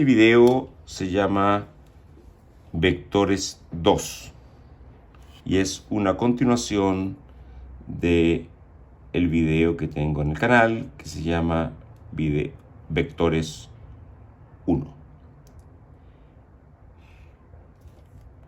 Este video se llama Vectores 2 y es una continuación de el video que tengo en el canal que se llama Vectores 1.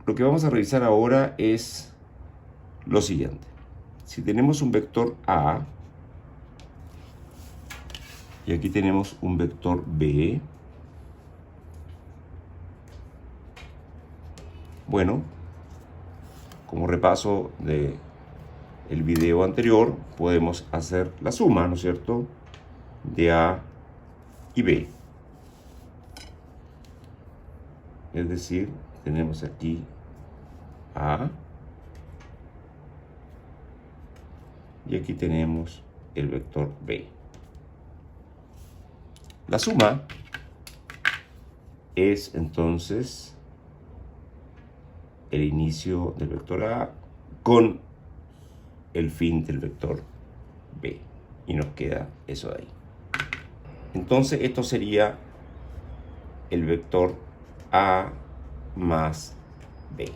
Lo que vamos a revisar ahora es lo siguiente. Si tenemos un vector A y aquí tenemos un vector B, bueno, como repaso de el video anterior, podemos hacer la suma, ¿no es cierto?, de A y B. Es decir, tenemos aquí A y aquí tenemos el vector B. La suma es entonces el inicio del vector A con el fin del vector B. Y nos queda eso de ahí. Entonces esto sería el vector A más B.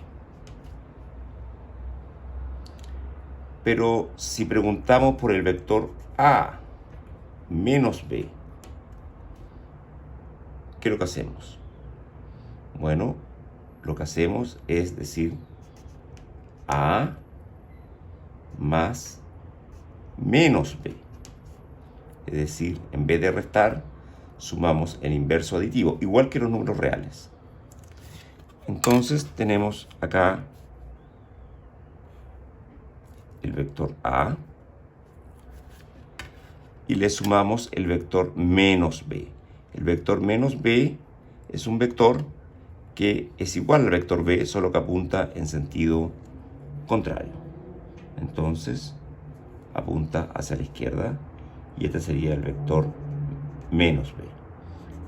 Pero si preguntamos por el vector A menos B, ¿qué es lo que hacemos? Bueno, lo que hacemos es decir A más menos B. Es decir, en vez de restar, sumamos el inverso aditivo, igual que los números reales. Entonces tenemos acá el vector A y le sumamos el vector menos B. El vector menos B es un vector que es igual al vector B, solo que apunta en sentido contrario. Entonces, apunta hacia la izquierda y este sería el vector menos B.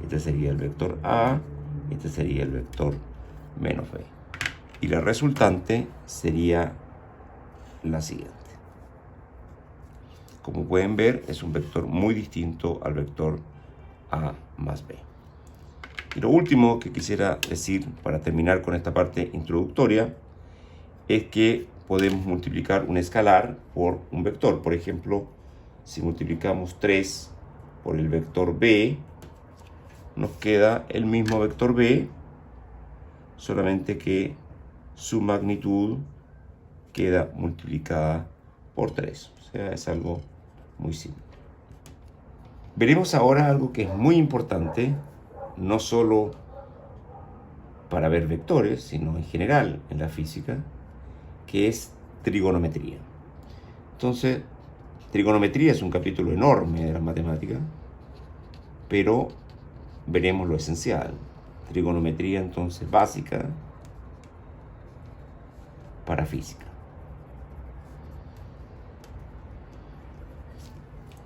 Este sería el vector A, este sería el vector menos B. Y la resultante sería la siguiente. Como pueden ver, es un vector muy distinto al vector A más B. Y lo último que quisiera decir para terminar con esta parte introductoria es que podemos multiplicar un escalar por un vector. Por ejemplo, si multiplicamos 3 por el vector B, nos queda el mismo vector B, solamente que su magnitud queda multiplicada por 3. O sea, es algo muy simple. Veremos ahora algo que es muy importante, no solo para ver vectores, sino en general en la física, que es trigonometría. Entonces, trigonometría es un capítulo enorme de la matemática, pero veremos lo esencial. Trigonometría entonces básica para física.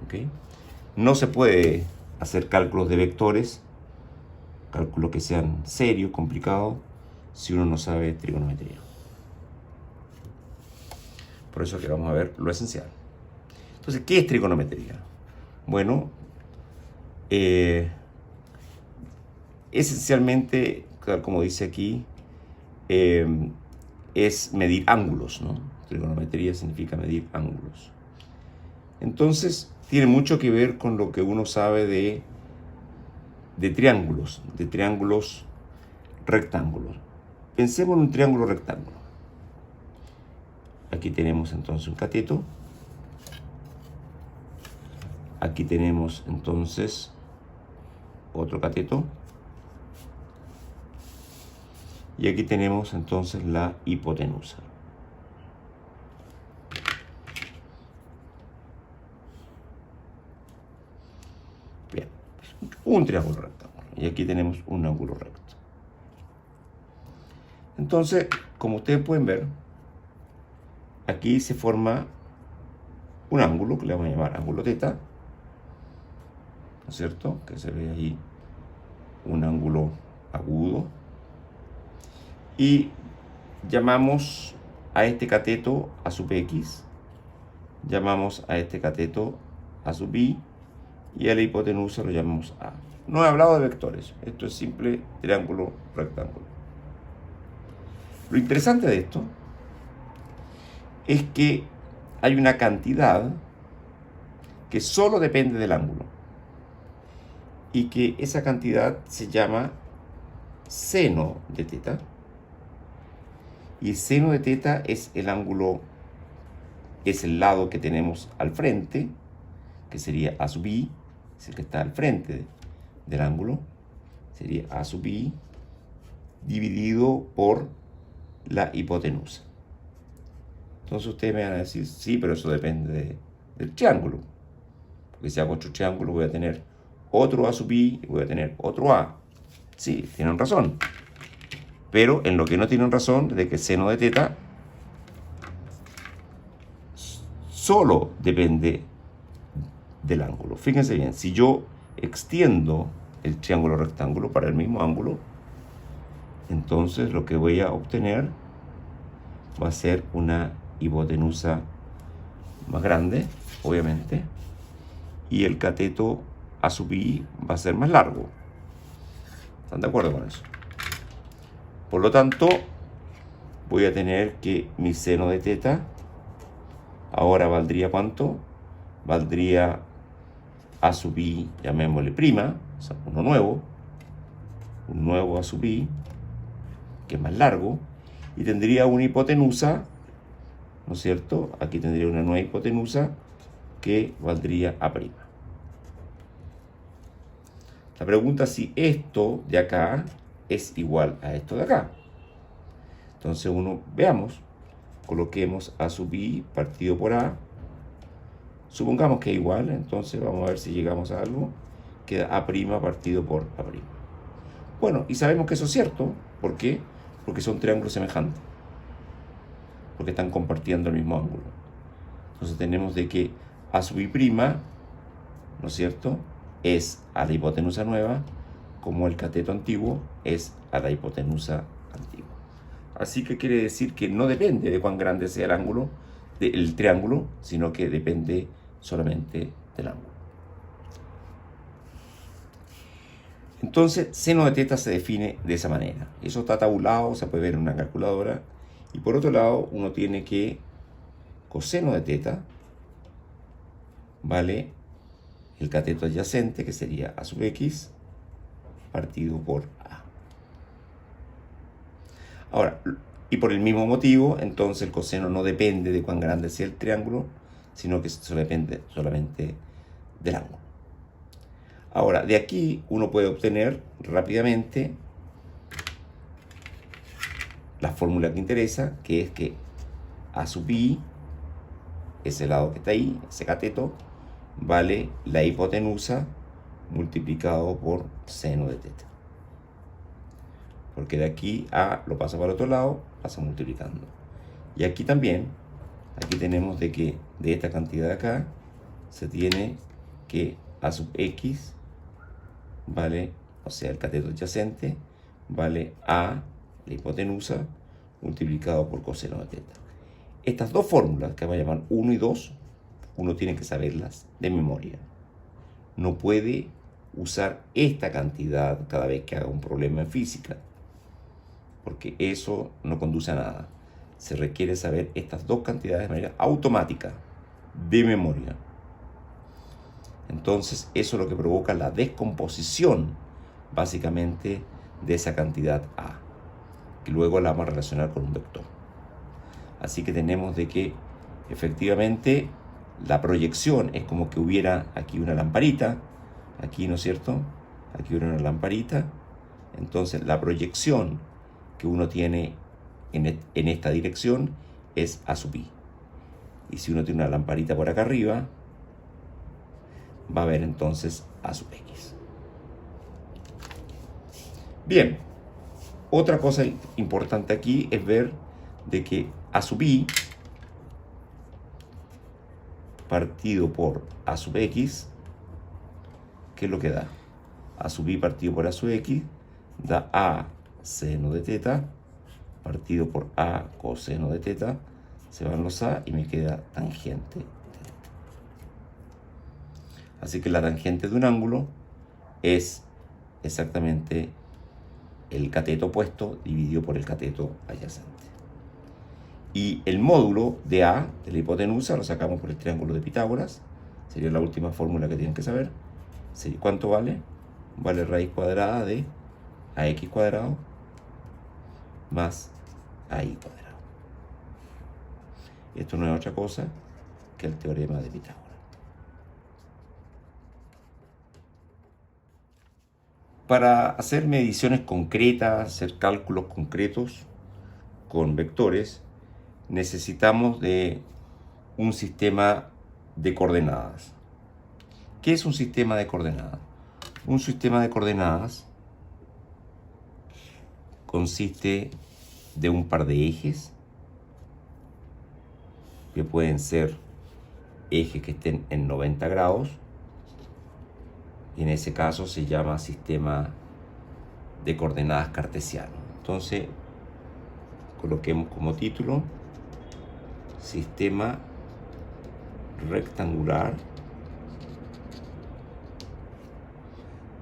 ¿Okay? No se puede hacer cálculos de vectores, cálculos que sean serios, complicados, si uno no sabe trigonometría. Por eso que vamos a ver lo esencial. Entonces, ¿qué es trigonometría? Bueno, esencialmente, como dice aquí, es medir ángulos, ¿no? Trigonometría significa medir ángulos. Entonces, tiene mucho que ver con lo que uno sabe de triángulos rectángulos. Pensemos en un triángulo rectángulo. Aquí tenemos entonces un cateto. Aquí tenemos entonces otro cateto. Y aquí tenemos entonces la hipotenusa. Bien, un triángulo rectángulo. Y aquí tenemos un ángulo recto. Entonces, como ustedes pueden ver, aquí se forma un ángulo que le vamos a llamar ángulo teta, ¿no es cierto? Que se ve ahí un ángulo agudo. Y llamamos a este cateto a sub x, llamamos a este cateto a sub y a la hipotenusa lo llamamos a. No he hablado de vectores. Esto es simple triángulo rectángulo. Lo interesante de esto es que hay una cantidad que solo depende del ángulo. Y que esa cantidad se llama seno de teta. Y el seno de teta es el ángulo, es el lado que tenemos al frente, que sería A sub i, es el que está al frente del ángulo, sería A sub i dividido por la hipotenusa. Entonces ustedes me van a decir, sí, pero eso depende del triángulo. Porque si hago otro triángulo voy a tener otro A sub i y voy a tener otro A. Sí, tienen razón. Pero en lo que no tienen razón es de que el seno de teta solo depende del ángulo. Fíjense bien, si yo extiendo el triángulo rectángulo para el mismo ángulo, entonces lo que voy a obtener va a ser una hipotenusa más grande, obviamente, y el cateto A sub i va a ser más largo. ¿Están de acuerdo con eso? Por lo tanto, voy a tener que mi seno de teta ahora valdría ¿cuánto? Valdría A sub i, llamémosle prima, o sea, un nuevo A sub i, que es más largo, y tendría una hipotenusa, ¿no es cierto? Aquí tendría una nueva hipotenusa que valdría A'. La pregunta es si esto de acá es igual a esto de acá. Entonces veamos, coloquemos A sub i partido por A. Supongamos que es igual, entonces vamos a ver si llegamos a algo. Queda A' partido por A'. Bueno, y sabemos que eso es cierto. ¿Por qué? Porque son triángulos semejantes. Porque están compartiendo el mismo ángulo. Entonces tenemos de que A sub i', ¿no es cierto?, es a la hipotenusa nueva, como el cateto antiguo es a la hipotenusa antigua. Así que quiere decir que no depende de cuán grande sea el ángulo del triángulo, sino que depende solamente del ángulo. Entonces, seno de teta se define de esa manera. Eso está tabulado, se puede ver en una calculadora. Y por otro lado, uno tiene que coseno de teta vale el cateto adyacente, que sería A sub x, partido por A. Ahora, y por el mismo motivo, entonces el coseno no depende de cuán grande sea el triángulo, sino que solo depende solamente del ángulo. Ahora, de aquí uno puede obtener rápidamente la fórmula que interesa, que es que A sub i, ese lado que está ahí, ese cateto, vale la hipotenusa multiplicado por seno de teta. Porque de aquí A lo pasa para el otro lado, pasa multiplicando. Y aquí también, aquí tenemos de que de esta cantidad de acá, se tiene que A sub x vale, o sea, el cateto adyacente, vale A, la hipotenusa, multiplicado por coseno de teta. Estas dos fórmulas, que vamos a llamar 1 y 2, uno tiene que saberlas de memoria. No puede usar esta cantidad cada vez que haga un problema en física, porque eso no conduce a nada. Se requiere saber estas dos cantidades de manera automática, de memoria. Entonces, eso es lo que provoca la descomposición, básicamente, de esa cantidad A, que luego la vamos a relacionar con un vector. Así que tenemos de que, efectivamente, la proyección es como que hubiera aquí una lamparita, aquí, ¿no es cierto? Aquí hubiera una lamparita. Entonces, la proyección que uno tiene en esta dirección es A sub i. Y si uno tiene una lamparita por acá arriba, va a haber entonces A sub x. Bien, otra cosa importante aquí es ver de que A sub i partido por A sub x, ¿qué es lo que da? A sub i partido por A sub x da A seno de teta partido por A coseno de teta. Se van los A y me queda tangente de teta. Así que la tangente de un ángulo es exactamente el cateto opuesto dividido por el cateto adyacente. Y el módulo de A, de la hipotenusa, lo sacamos por el triángulo de Pitágoras. Sería la última fórmula que tienen que saber. ¿Cuánto vale? Vale raíz cuadrada de ax cuadrado más ay cuadrado. Esto no es otra cosa que el teorema de Pitágoras. Para hacer mediciones concretas, hacer cálculos concretos con vectores, necesitamos de un sistema de coordenadas. ¿Qué es un sistema de coordenadas? Un sistema de coordenadas consiste de un par de ejes, que pueden ser ejes que estén en 90 grados, y en ese caso se llama sistema de coordenadas cartesiano. Entonces, coloquemos como título sistema rectangular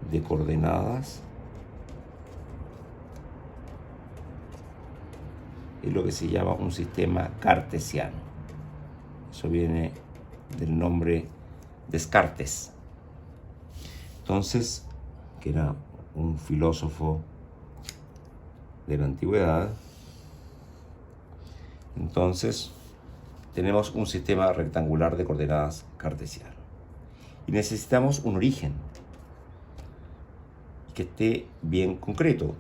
de coordenadas. Es lo que se llama un sistema cartesiano. Eso viene del nombre Descartes. Entonces, que era un filósofo de la antigüedad. Entonces, tenemos un sistema rectangular de coordenadas cartesiano. Y necesitamos un origen que esté bien concreto.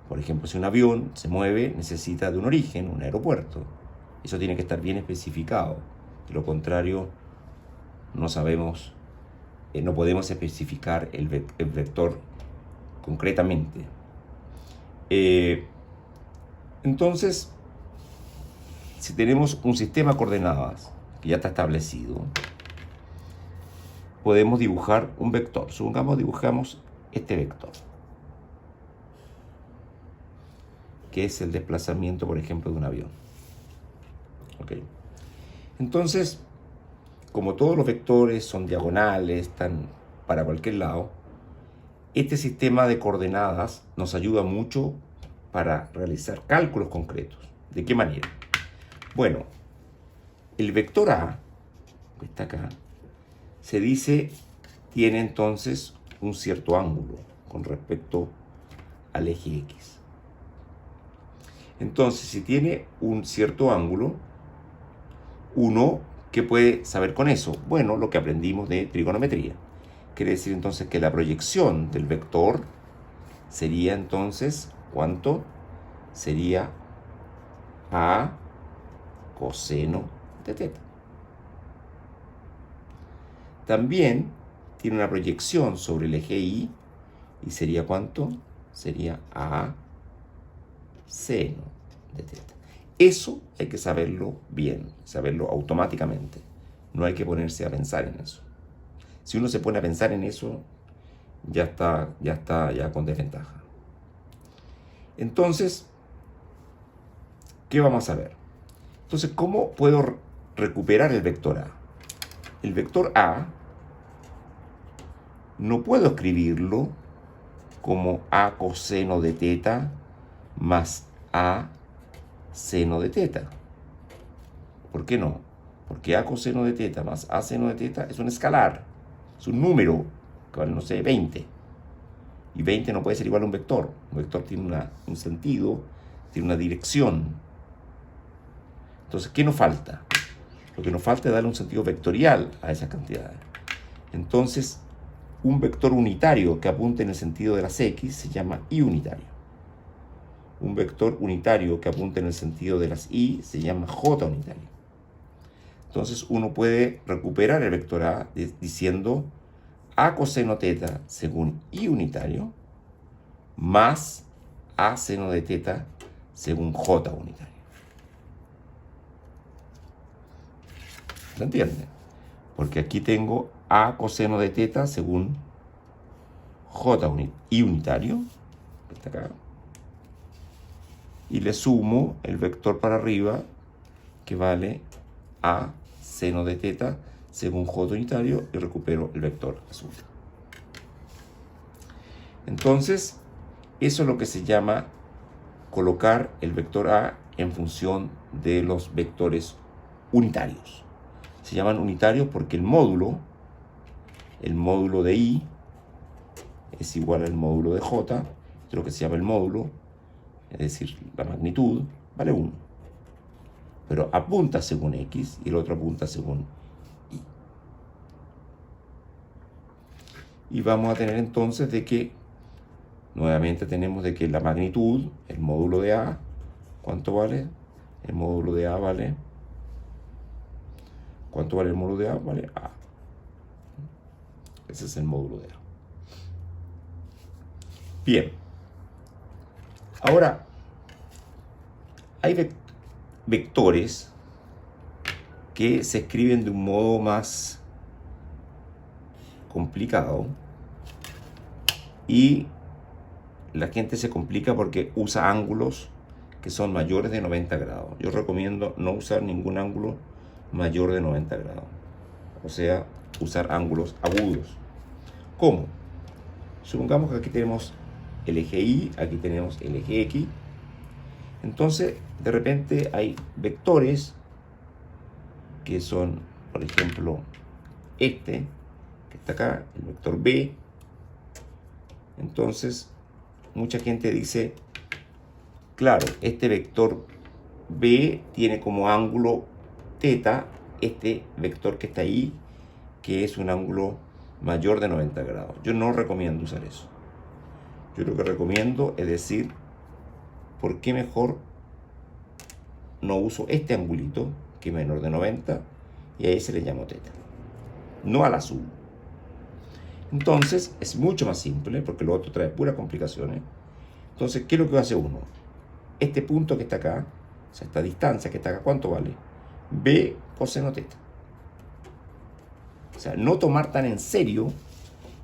Por ejemplo, si un avión se mueve, necesita de un origen, un aeropuerto. Eso tiene que estar bien especificado. De lo contrario, no sabemos, no podemos especificar el vector concretamente. Entonces, si tenemos un sistema de coordenadas que ya está establecido, podemos dibujar un vector. Supongamos dibujamos este vector, que es el desplazamiento, por ejemplo, de un avión. ¿Okay? Entonces, como todos los vectores son diagonales, están para cualquier lado, este sistema de coordenadas nos ayuda mucho para realizar cálculos concretos. ¿De qué manera? Bueno, el vector A, que está acá, se dice, tiene entonces un cierto ángulo con respecto al eje X. Entonces, si tiene un cierto ángulo, uno, ¿qué puede saber con eso? Bueno, lo que aprendimos de trigonometría. Quiere decir entonces que la proyección del vector sería entonces, ¿cuánto? Sería A coseno de teta. También tiene una proyección sobre el eje Y y sería ¿cuánto? Sería A seno de teta. Eso hay que saberlo bien, saberlo automáticamente. No hay que ponerse a pensar en eso. Si uno se pone a pensar en eso, ya está con desventaja. Entonces, ¿qué vamos a ver? Entonces, ¿cómo puedo recuperar el vector A? El vector A no puedo escribirlo como A coseno de teta más A seno de teta. ¿Por qué no? Porque A coseno de teta más A seno de teta es un escalar, es un número que vale, no sé, 20. Y 20 no puede ser igual a un vector. Un vector tiene un sentido, tiene una dirección. Entonces, ¿qué nos falta? Lo que nos falta es darle un sentido vectorial a esas cantidades. Entonces, un vector unitario que apunte en el sentido de las X se llama Y unitario. Un vector unitario que apunte en el sentido de las Y se llama J unitario. Entonces, uno puede recuperar el vector A diciendo A coseno teta según Y unitario más A seno de teta según J unitario. ¿Se entiende? Porque aquí tengo A coseno de teta según Y unitario, que está acá, y le sumo el vector para arriba, que vale A seno de teta según J unitario, y recupero el vector azul. Entonces, eso es lo que se llama colocar el vector A en función de los vectores unitarios. Se llaman unitarios porque el módulo de I es igual al módulo de J, esto es lo que se llama el módulo, es decir, la magnitud, vale 1. Pero apunta según X y el otro apunta según Y. Y vamos a tener entonces de que, nuevamente tenemos de que la magnitud, el módulo de A, ¿cuánto vale? El módulo de A vale... ¿Cuánto vale el módulo de A? Vale A. Ese es el módulo de A. Bien. Ahora, hay vectores que se escriben de un modo más complicado y la gente se complica porque usa ángulos que son mayores de 90 grados. Yo recomiendo no usar ningún ángulo mayor de 90 grados. O sea, usar ángulos agudos. ¿Cómo? Supongamos que aquí tenemos el eje Y, aquí tenemos el eje X. Entonces, de repente hay vectores que son, por ejemplo, este, que está acá, el vector B. Entonces, mucha gente dice, claro, este vector B tiene como ángulo θ este vector que está ahí, que es un ángulo mayor de 90 grados. Yo no recomiendo usar eso. Yo lo que recomiendo es decir, ¿por qué mejor no uso este angulito, que es menor de 90, y a ese le llamo θ? No al azul. Entonces, es mucho más simple, porque lo otro trae puras complicaciones. Entonces, ¿qué es lo que hace uno? Este punto que está acá, o sea, esta distancia que está acá, ¿cuánto vale? B coseno θ. O sea, no tomar tan en serio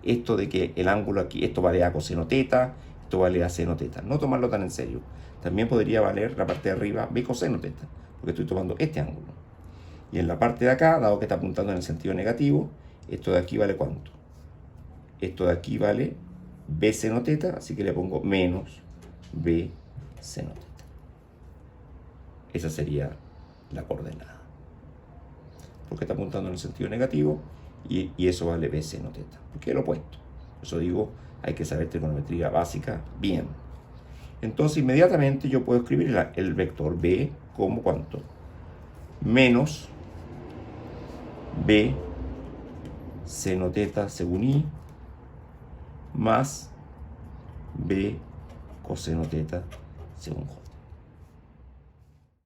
esto de que el ángulo aquí, esto vale A coseno θ, esto vale A seno θ. No tomarlo tan en serio. También podría valer la parte de arriba B coseno θ, porque estoy tomando este ángulo. Y en la parte de acá, dado que está apuntando en el sentido negativo, esto de aquí vale ¿cuánto? Esto de aquí vale B seno θ, así que le pongo menos B seno θ. Esa sería la coordenada. Porque está apuntando en el sentido negativo y eso vale B seno θ. Porque es lo opuesto. Por eso digo, hay que saber trigonometría básica bien. Entonces inmediatamente yo puedo escribir el vector B como ¿cuánto? Menos B seno θ según I más B coseno θ según J.